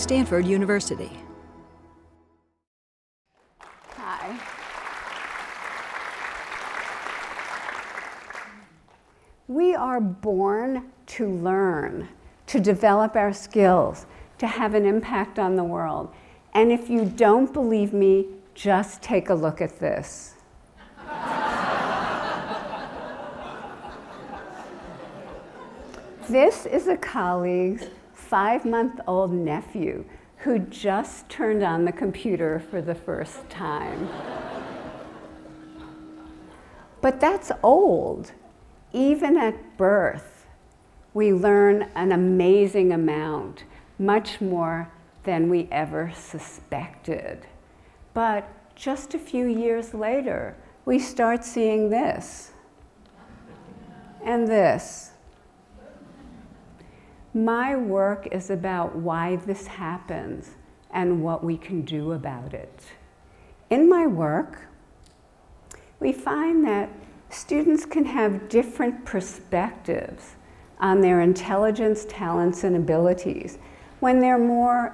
Stanford University. Hi. We are born to learn, to develop our skills, to have an impact on the world. And if you don't believe me, just take a look at this. This is a colleague's 5-month-old nephew who just turned on the computer for the first time. But that's old. Even at birth, we learn an amazing amount, much more than we ever suspected. But just a few years later, we start seeing this and this. My work is about why this happens and what we can do about it. In my work, we find that students can have different perspectives on their intelligence, talents, and abilities. When they're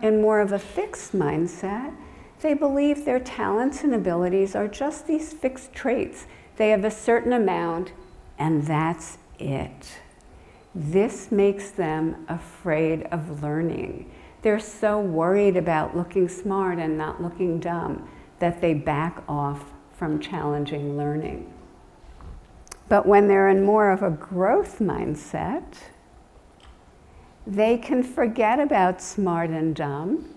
in more of a fixed mindset, they believe their talents and abilities are just these fixed traits. They have a certain amount, and that's it. This makes them afraid of learning. They're so worried about looking smart and not looking dumb that they back off from challenging learning. But when they're in more of a growth mindset, they can forget about smart and dumb.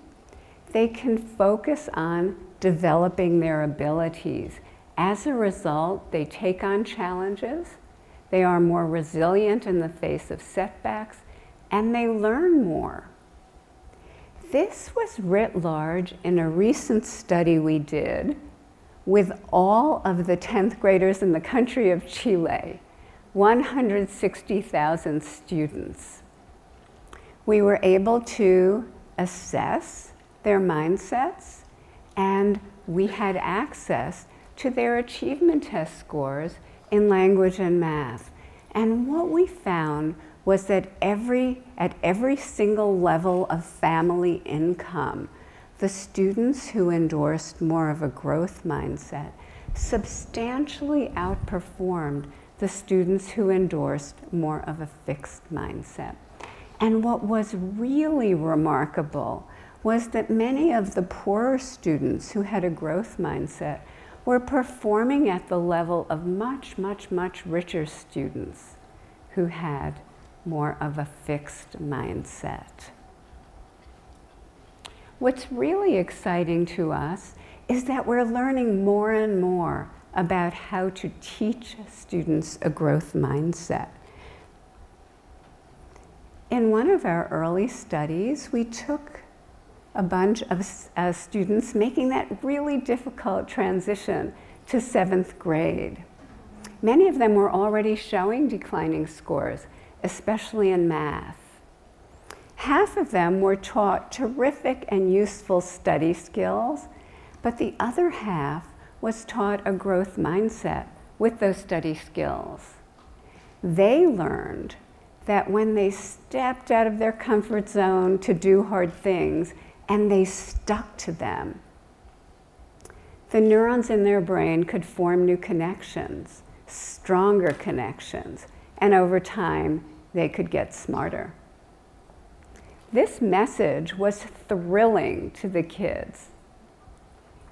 They can focus on developing their abilities. As a result, they take on challenges. They are more resilient in the face of setbacks, and they learn more. This was writ large in a recent study we did with all of the 10th graders in the country of Chile, 160,000 students. We were able to assess their mindsets, and we had access to their achievement test scores in language and math. And what we found was that at every single level of family income, the students who endorsed more of a growth mindset substantially outperformed the students who endorsed more of a fixed mindset. And what was really remarkable was that many of the poorer students who had a growth mindset were performing at the level of much, much, much richer students who had more of a fixed mindset. What's really exciting to us is that we're learning more and more about how to teach students a growth mindset. In one of our early studies, we took a bunch of students making that really difficult transition to 7th grade. Many of them were already showing declining scores, especially in math. Half of them were taught terrific and useful study skills, but the other half was taught a growth mindset with those study skills. They learned that when they stepped out of their comfort zone to do hard things, and they stuck to them, the neurons in their brain could form new connections, stronger connections, and over time, they could get smarter. This message was thrilling to the kids.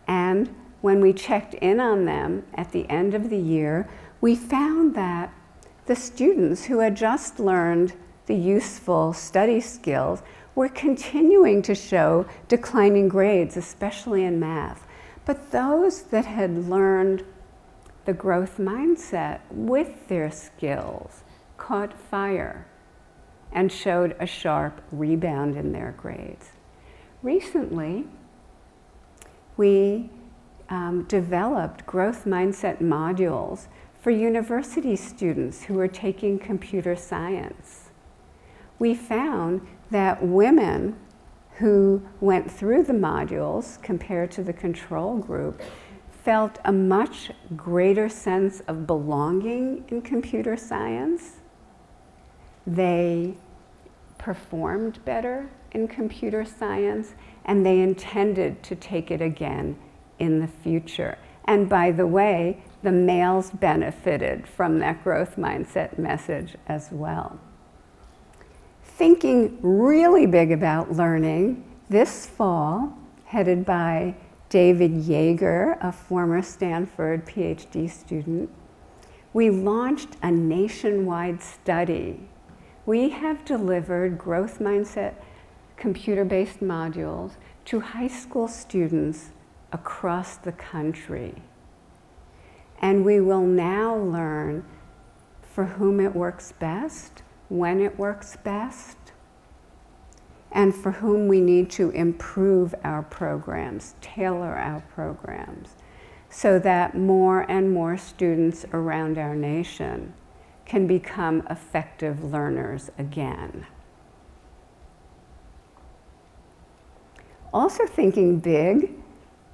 And when we checked in on them at the end of the year, we found that the students who had just learned the useful study skills were continuing to show declining grades, especially in math. But those that had learned the growth mindset with their skills caught fire and showed a sharp rebound in their grades. Recently, we developed growth mindset modules for university students who are taking computer science. We found that women who went through the modules compared to the control group felt a much greater sense of belonging in computer science. They performed better in computer science, and they intended to take it again in the future. And by the way, the males benefited from that growth mindset message as well. Thinking really big about learning, this fall, headed by David Yeager, a former Stanford PhD student, we launched a nationwide study. We have delivered growth mindset computer-based modules to high school students across the country. And we will now learn for whom it works best, when it works best, and for whom we need to improve our programs, tailor our programs, so that more and more students around our nation can become effective learners again. Also thinking big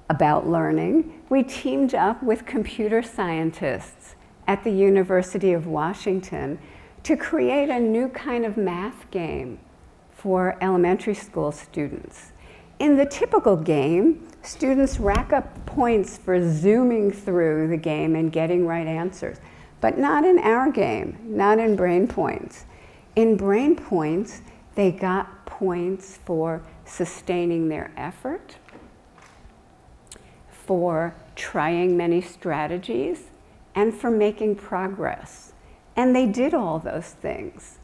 about learning, we teamed up with computer scientists at the University of Washington to create a new kind of math game for elementary school students. In the typical game, students rack up points for zooming through the game and getting right answers, but not in our game, not in Brain Points. In Brain Points, they got points for sustaining their effort, for trying many strategies, and for making progress. And they did all those things.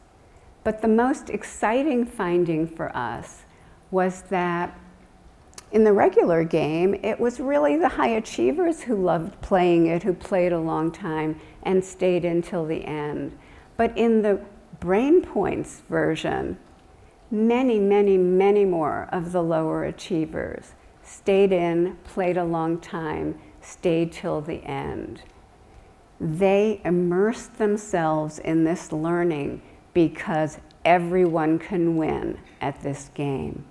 But the most exciting finding for us was that in the regular game, it was really the high achievers who loved playing it, who played a long time and stayed until the end. But in the Brain Points version, many, many, many more of the lower achievers stayed in, played a long time, stayed till the end. They immersed themselves in this learning because everyone can win at this game.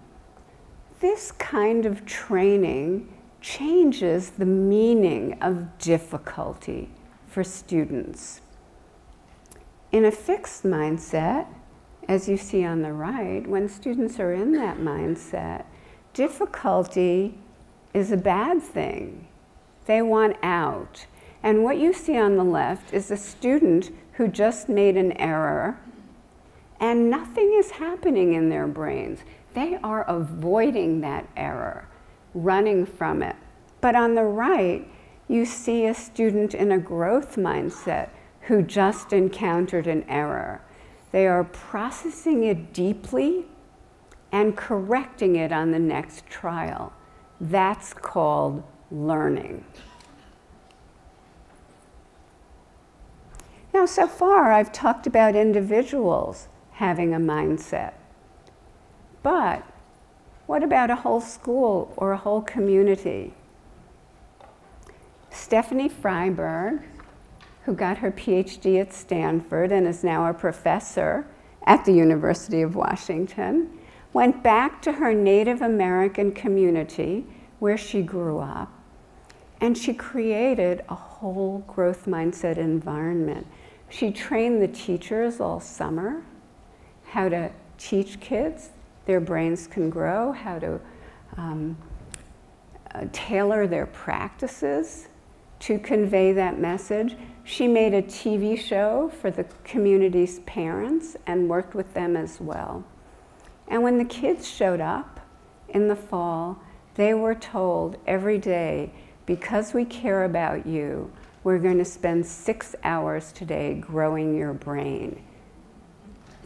This kind of training changes the meaning of difficulty for students. In a fixed mindset, as you see on the right, when students are in that mindset, difficulty is a bad thing. They want out. And what you see on the left is a student who just made an error and nothing is happening in their brains. They are avoiding that error, running from it. But on the right, you see a student in a growth mindset who just encountered an error. They are processing it deeply and correcting it on the next trial. That's called learning. Now, so far, I've talked about individuals having a mindset. But what about a whole school or a whole community? Stephanie Freiberg, who got her PhD at Stanford and is now a professor at the University of Washington, went back to her Native American community where she grew up, and she created a whole growth mindset environment. She trained the teachers all summer how to teach kids their brains can grow, how to tailor their practices to convey that message. She made a TV show for the community's parents and worked with them as well. And when the kids showed up in the fall, they were told every day, because we care about you, we're going to spend 6 hours today growing your brain.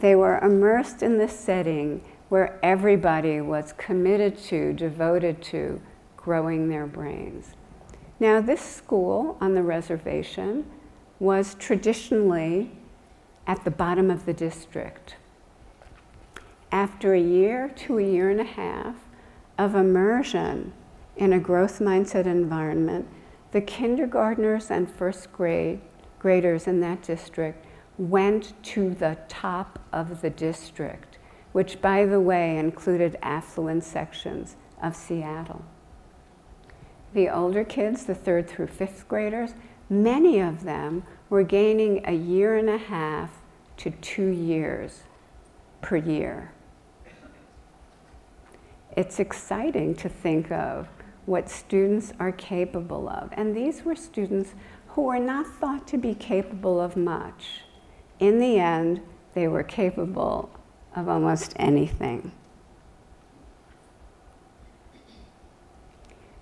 They were immersed in this setting where everybody was committed to, devoted to, growing their brains. Now, this school on the reservation was traditionally at the bottom of the district. After a year to a year and a half of immersion in a growth mindset environment, the kindergartners and first graders in that district went to the top of the district, which, by the way, included affluent sections of Seattle. The older kids, the 3rd through 5th graders, many of them were gaining a year and a half to 2 years per year it's exciting to think of what students are capable of. And these were students who were not thought to be capable of much. In the end, they were capable of almost anything.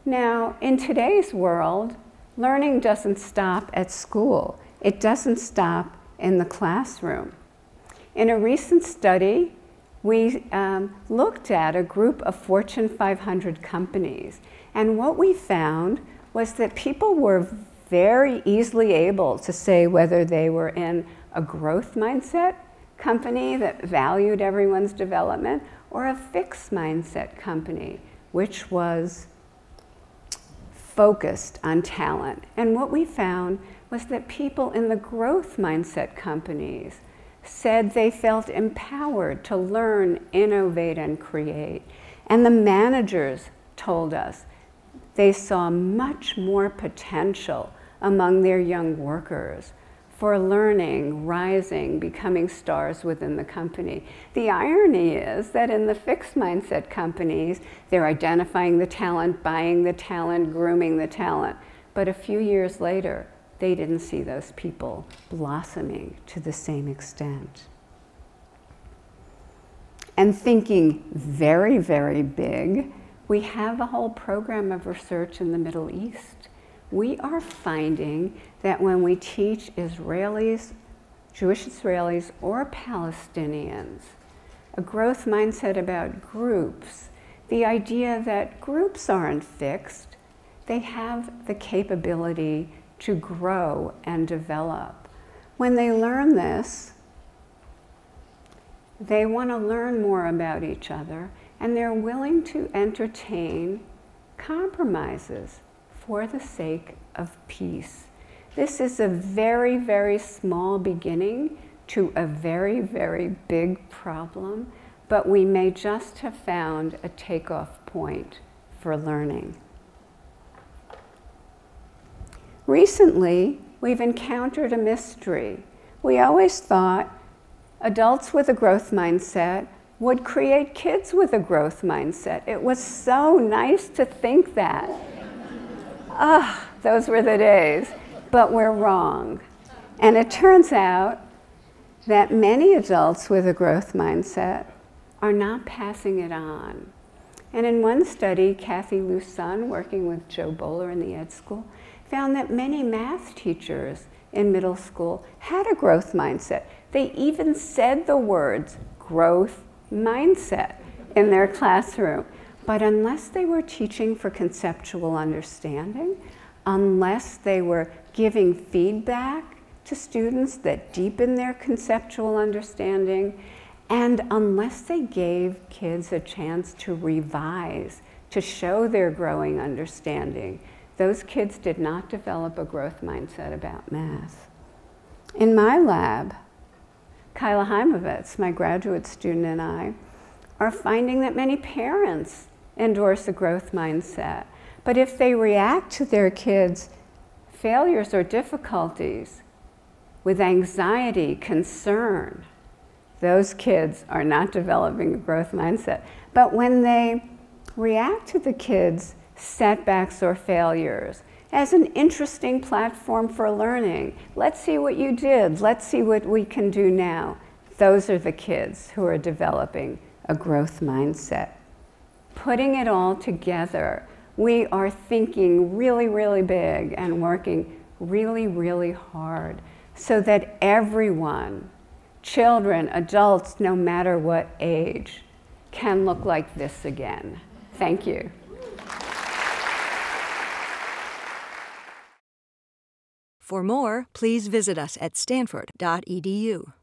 Now, in today's world, learning doesn't stop at school. It doesn't stop in the classroom. In a recent study, we looked at a group of Fortune 500 companies, and what we found was that people were very easily able to say whether they were in a growth mindset company that valued everyone's development or a fixed mindset company, which was focused on talent. And what we found was that people in the growth mindset companies said they felt empowered to learn, innovate, and create. And the managers told us they saw much more potential among their young workers for learning, rising, becoming stars within the company. The irony is that in the fixed mindset companies, they're identifying the talent, buying the talent, grooming the talent. But a few years later, they didn't see those people blossoming to the same extent. And thinking very, very big, we have a whole program of research in the Middle East. We are finding that when we teach Israelis, Jewish Israelis, or Palestinians, a growth mindset about groups, the idea that groups aren't fixed, they have the capability to grow and develop. When they learn this, they want to learn more about each other, and they're willing to entertain compromises for the sake of peace. This is a very, very small beginning to a very, very big problem, but we may just have found a takeoff point for learning. Recently, we've encountered a mystery. We always thought adults with a growth mindset would create kids with a growth mindset. It was so nice to think that. Ah, those were the days. But we're wrong. And it turns out that many adults with a growth mindset are not passing it on. And in one study, Kathy Lusun, working with Joe Bowler in the Ed School, found that many math teachers in middle school had a growth mindset. They even said the words growth mindset in their classroom. But unless they were teaching for conceptual understanding, unless they were giving feedback to students that deepen their conceptual understanding, and unless they gave kids a chance to revise, to show their growing understanding, those kids did not develop a growth mindset about math. In my lab, Kyla Heimovitz, my graduate student, and I are finding that many parents endorse a growth mindset. But if they react to their kids' failures or difficulties with anxiety, concern, those kids are not developing a growth mindset. But when they react to the kids' setbacks or failures as an interesting platform for learning, let's see what you did, let's see what we can do now, those are the kids who are developing a growth mindset. Putting it all together, we are thinking really, really big and working really, really hard so that everyone, children, adults, no matter what age, can look like this again. Thank you. For more, please visit us at stanford.edu.